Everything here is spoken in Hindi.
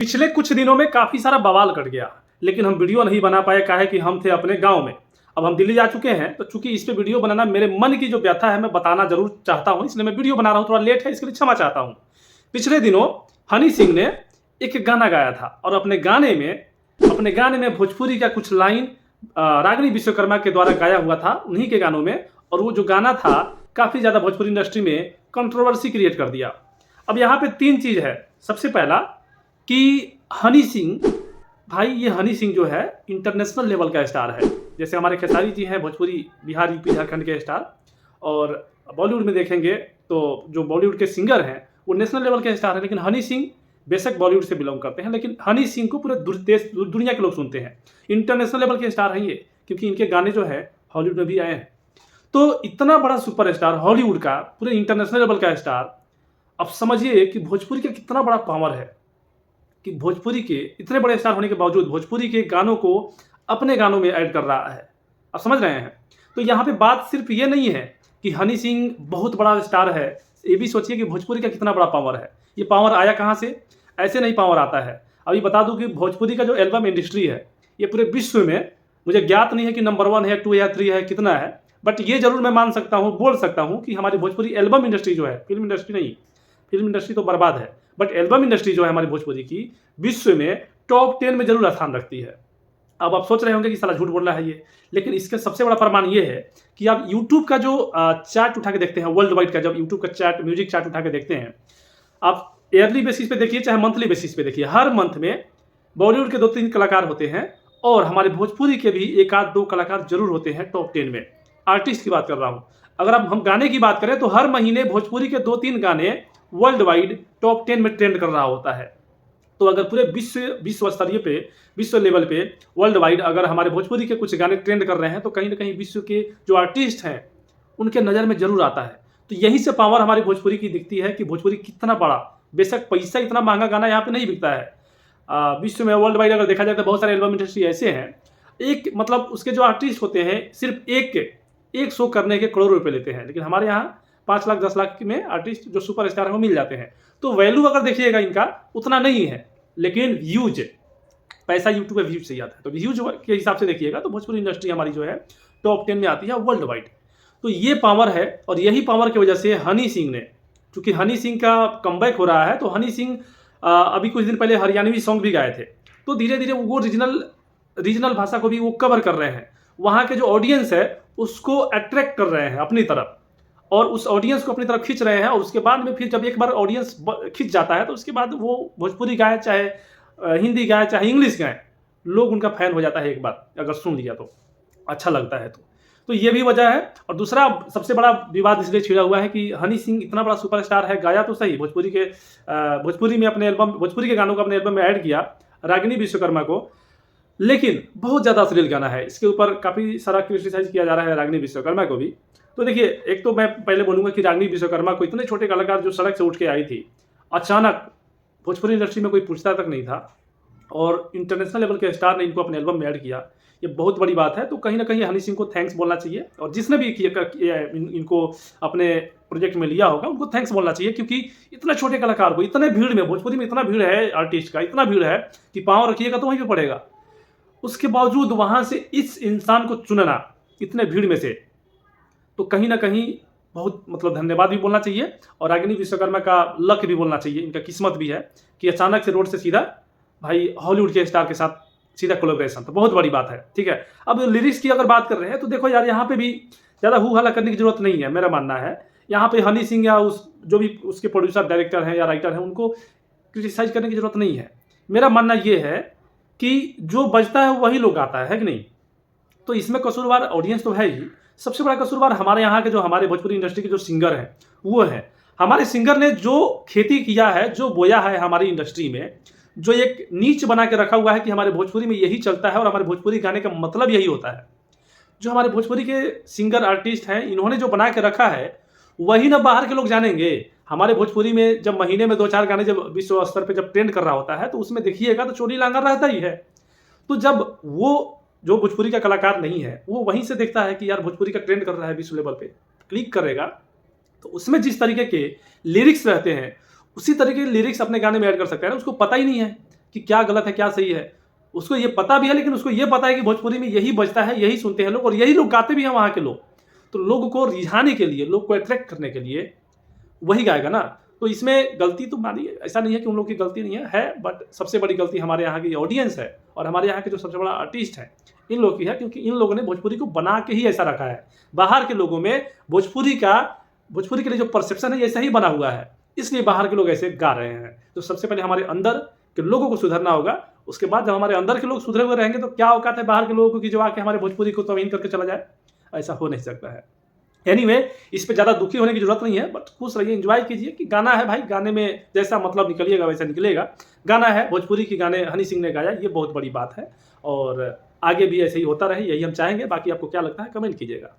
पिछले कुछ दिनों में काफ़ी सारा बवाल कट गया, लेकिन हम वीडियो नहीं बना पाए। काहे कि हम थे अपने गाँव में। अब हम दिल्ली जा चुके हैं, तो चूँकि इस पे वीडियो बनाना मेरे मन की जो व्यथा है मैं बताना ज़रूर चाहता हूँ, इसलिए मैं वीडियो बना रहा हूँ। थोड़ा लेट है, इसके लिए क्षमा चाहता हूँ। पिछले दिनों हनी सिंह ने एक गाना गाया था और अपने गाने में भोजपुरी का कुछ लाइन रागिनी विश्वकर्मा के द्वारा गाया हुआ था, उन्हीं के गानों में। और वो जो गाना था काफ़ी ज़्यादा भोजपुरी इंडस्ट्री में कंट्रोवर्सी क्रिएट कर दिया। अब यहाँ पे 3 चीज़ है। सबसे पहला कि हनी सिंह, भाई ये हनी सिंह जो है इंटरनेशनल लेवल का स्टार है। जैसे हमारे खेसारी जी हैं भोजपुरी, बिहार, यूपी, झारखंड के स्टार, और बॉलीवुड में देखेंगे तो जो बॉलीवुड के सिंगर हैं वो नेशनल लेवल के स्टार हैं। लेकिन हनी सिंह बेशक बॉलीवुड से बिलोंग करते हैं, लेकिन हनी सिंह को पूरे दुनिया के लोग सुनते हैं। इंटरनेशनल लेवल के स्टार हैं ये, क्योंकि इनके गाने जो है हॉलीवुड में भी आए हैं। तो इतना बड़ा सुपरस्टार हॉलीवुड का, पूरे इंटरनेशनल लेवल का स्टार, अब समझिए कि भोजपुरी का कितना बड़ा पावर है कि भोजपुरी के इतने बड़े स्टार होने के बावजूद भोजपुरी के गानों को अपने गानों में ऐड कर रहा है। आप समझ रहे हैं? तो यहाँ पे बात सिर्फ ये नहीं है कि हनी सिंह बहुत बड़ा स्टार है, ये भी सोचिए कि भोजपुरी का कितना बड़ा पावर है। ये पावर आया कहाँ से? ऐसे नहीं पावर आता है। अभी बता दूं कि भोजपुरी का जो एल्बम इंडस्ट्री है ये पूरे विश्व में, मुझे ज्ञात नहीं है कि नंबर 1 है, 2 या 3 है, कितना है, बट ये जरूर मैं मान सकता हूँ, बोल सकता हूँ कि हमारी भोजपुरी एल्बम इंडस्ट्री जो है, फिल्म इंडस्ट्री नहीं, फिल्म इंडस्ट्री तो बर्बाद है, बट एल्बम इंडस्ट्री जो है हमारी भोजपुरी की, विश्व में टॉप 10 में जरूर स्थान रखती है। अब आप सोच रहे होंगे कि साला झूठ बोल रहा है ये, लेकिन इसका सबसे बड़ा प्रमाण ये है कि आप यूट्यूब का जो चार्ट उठा के देखते हैं, वर्ल्ड वाइड का, जब यूट्यूब का चार्ट, म्यूजिक चार्ट उठा के देखते हैं, आप ईयरली बेसिस पे देखिए चाहे मंथली बेसिस पे देखिए, हर मंथ में बॉलीवुड के 2-3 कलाकार होते हैं और हमारे भोजपुरी के भी 1 आध 2 कलाकार जरूर होते हैं टॉप 10 में। आर्टिस्ट की बात कर रहा हूँ। अगर अब हम गाने की बात करें तो हर महीने भोजपुरी के 2-3 गाने वर्ल्ड वाइड टॉप 10 में ट्रेंड कर रहा होता है। तो अगर पूरे विश्व स्तरीय पे, विश्व लेवल पे, वर्ल्ड वाइड अगर हमारे भोजपुरी के कुछ गाने ट्रेंड कर रहे हैं तो कहीं ना कहीं विश्व के जो आर्टिस्ट हैं उनके नज़र में जरूर आता है। तो यहीं से पावर हमारी भोजपुरी की दिखती है कि भोजपुरी कितना बड़ा, बेशक पैसा इतना महंगा गाना यहाँ पे नहीं बिकता है। विश्व में, वर्ल्ड वाइड अगर देखा जाए तो बहुत सारे एल्बम इंडस्ट्री ऐसे हैं, एक मतलब उसके जो आर्टिस्ट होते हैं सिर्फ एक शो करने के करोड़ों रुपए लेते हैं, लेकिन हमारे यहाँ 5 लाख 10 लाख में आर्टिस्ट जो सुपर स्टार है वो मिल जाते हैं। तो वैल्यू अगर देखिएगा इनका उतना नहीं है, लेकिन व्यूज, पैसा यूट्यूब पे व्यूज से ही आता है, तो व्यूज के हिसाब से देखिएगा तो भोजपुरी इंडस्ट्री हमारी जो है टॉप 10 में आती है वर्ल्ड वाइड। तो ये पावर है, और यही पावर की वजह से हनी सिंह ने, चूंकि हनी सिंह का कमबैक हो रहा है, तो हनी सिंह अभी कुछ दिन पहले हरियाणवी सॉन्ग भी गाए थे, तो धीरे धीरे वो रीजनल भाषा को भी वो कवर कर रहे हैं। वहाँ के जो ऑडियंस है उसको अट्रैक्ट कर रहे हैं अपनी तरफ, और उस ऑडियंस को अपनी तरफ खींच रहे हैं। और उसके बाद में फिर जब एक बार ऑडियंस खींच जाता है तो उसके बाद वो भोजपुरी गाए, चाहे हिंदी गाए, चाहे इंग्लिश गाए, लोग उनका फैन हो जाता है। एक बार अगर सुन लिया तो अच्छा लगता है। तो ये भी वजह है। और दूसरा सबसे बड़ा विवाद इसलिए छिड़ा हुआ है कि हनी सिंह इतना बड़ा सुपरस्टार है, गाया तो सही, भोजपुरी में अपने एल्बम, भोजपुरी के गानों को अपने एल्बम में ऐड किया रागिनी विश्वकर्मा को, लेकिन बहुत ज़्यादा अश्लील गाना है। इसके ऊपर काफ़ी सारा क्रिटिसाइज किया जा रहा है रागिनी विश्वकर्मा को भी। तो देखिए, एक तो मैं पहले बोलूँगा कि रागिनी विश्वकर्मा को, इतने छोटे कलाकार जो सड़क से उठ के आई थी, अचानक भोजपुरी इंडस्ट्री में कोई पूछता तक नहीं था और इंटरनेशनल लेवल के स्टार ने इनको अपने एल्बम में ऐड किया, ये बहुत बड़ी बात है। तो कहीं ना कहीं हनी सिंह को थैंक्स बोलना चाहिए, और जिसने भी इनको अपने प्रोजेक्ट में लिया होगा उनको थैंक्स बोलना चाहिए, क्योंकि इतने छोटे कलाकार को, इतने भीड़ में, भोजपुरी में इतना भीड़ है आर्टिस्ट का, इतना भीड़ है कि पाँव रखिएगा तो वहीं पर पड़ेगा, उसके बावजूद वहाँ से इस इंसान को चुनना इतने भीड़ में से, तो कहीं ना कहीं बहुत मतलब धन्यवाद भी बोलना चाहिए। और रागिनी विश्वकर्मा का लक भी बोलना चाहिए, इनका किस्मत भी है कि अचानक से रोड से सीधा भाई हॉलीवुड के स्टार के साथ सीधा कोलैबोरेशन, तो बहुत बड़ी बात है। ठीक है, अब लिरिक्स की अगर बात कर रहे हैं तो देखो यार, यहाँ पे भी ज़्यादा हू हल्ला करने की जरूरत नहीं है, मेरा मानना है। यहाँ पे हनी सिंह या जो भी उसके प्रोड्यूसर, डायरेक्टर हैं या राइटर हैं, उनको क्रिटिसाइज करने की जरूरत नहीं है। मेरा मानना ये है कि जो बजता है वही लोग गाता है कि नहीं? तो इसमें कसूरवार ऑडियंस तो है ही, सबसे बड़ा कसूरवार हमारे यहाँ के, जो हमारे भोजपुरी इंडस्ट्री के जो सिंगर हैं वो है। हमारे सिंगर ने जो खेती किया है, जो बोया है हमारी इंडस्ट्री में, जो एक नीच बना के रखा हुआ है कि हमारे भोजपुरी में यही चलता है और हमारे भोजपुरी गाने का मतलब यही होता है, जो हमारे भोजपुरी के सिंगर आर्टिस्ट हैं, इन्होंने जो बना के रखा है वही ना बाहर के लोग जानेंगे। हमारे भोजपुरी में जब महीने में 2-4 गाने जब विश्व स्तर पे जब ट्रेंड कर रहा होता है तो उसमें देखिएगा तो चोरी लांगर रहता ही है। तो जब वो जो भोजपुरी का कलाकार नहीं है वो वहीं से देखता है कि यार भोजपुरी का ट्रेंड कर रहा है विश्व लेवल पे, क्लिक करेगा तो उसमें जिस तरीके के लिरिक्स रहते हैं उसी तरीके के लिरिक्स अपने गाने में ऐड कर सकता है ना। उसको पता ही नहीं है कि क्या गलत है क्या सही है। उसको ये पता भी है, लेकिन उसको ये पता है कि भोजपुरी में यही बजता है, यही सुनते हैं लोग और यही लोग गाते भी हैं वहाँ के लोग। तो लोगों को रिझाने के लिए, लोग को अट्रैक्ट करने के लिए वही गाएगा ना। तो इसमें गलती तो मानिए, ऐसा नहीं है कि उन लोगों की गलती नहीं है, बट सबसे बड़ी गलती हमारे यहाँ की ऑडियंस है और हमारे यहाँ के जो सबसे बड़ा आर्टिस्ट हैं इन लोगों की है, क्योंकि इन लोगों ने भोजपुरी को बना के ही ऐसा रखा है। बाहर के लोगों में भोजपुरी के लिए जो परसेप्शन है ऐसा ही बना हुआ है, इसलिए बाहर के लोग ऐसे गा रहे हैं। तो सबसे पहले हमारे अंदर के लोगों को सुधरना होगा, उसके बाद जब हमारे अंदर के लोग सुधरे हुए रहेंगे तो क्या औकात है बाहर के लोगों को कि जो आके हमारे भोजपुरी को तौहीन करके चला जाए। ऐसा हो नहीं सकता है। एनीवे, इस पे ज़्यादा दुखी होने की जरूरत नहीं है, बट खुश रहिए, एंजॉय कीजिए कि गाना है भाई, गाने में जैसा मतलब निकलिएगा वैसा निकलेगा। गाना है, भोजपुरी के गाने हनी सिंह ने गाया, ये बहुत बड़ी बात है और आगे भी ऐसे ही होता रहे, यही हम चाहेंगे। बाकी आपको क्या लगता है कमेंट कीजिएगा।